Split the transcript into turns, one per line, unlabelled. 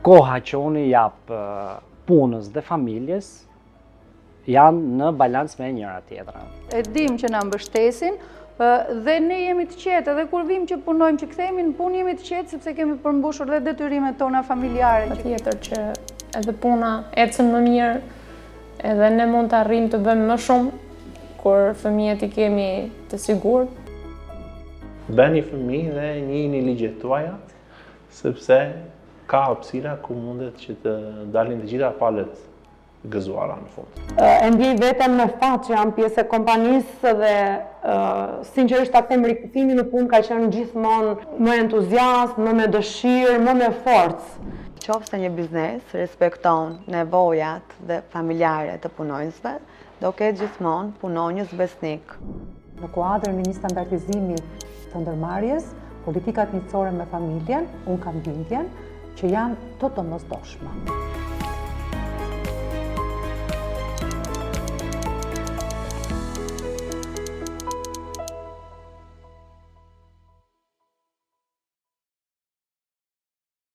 koha që unë i jap punës dhe familjes janë në balans me njëra tjetrën.
E dim që na mbështesin dhe ne jemi të qetë, edhe kur vim që punojmë, që kthehemi në punë, jemi të qetë sepse kemi përmbushur dhe detyrimet tona familjare.
Patjetër që edhe puna ecën më mirë, edhe ne mund të arrijmë të bëjmë më shumë kur fëmijët i kemi të sigurt.
Bëni fëmijë dhe njihni ligjet tuaja, sepse ka hapësira ku mundet që të dalin të gjitha palët gëzuara në fund.
E ndjej veten me fat që jam pjesë e kompanisë dhe sinqerisht ta them rikthimi në punë ka qenë gjithmonë më entuziast, më me dëshirë, më me forcë.
Qofse një biznes respekton nevojat dhe familjare të punonjësve, do ketë gjithmonë punonjës besnik.
Në kuadrën e një standardizimi të ndërmarrjes, politikat miqësore me familjen, unë kam bindjen që janë të domosdoshme.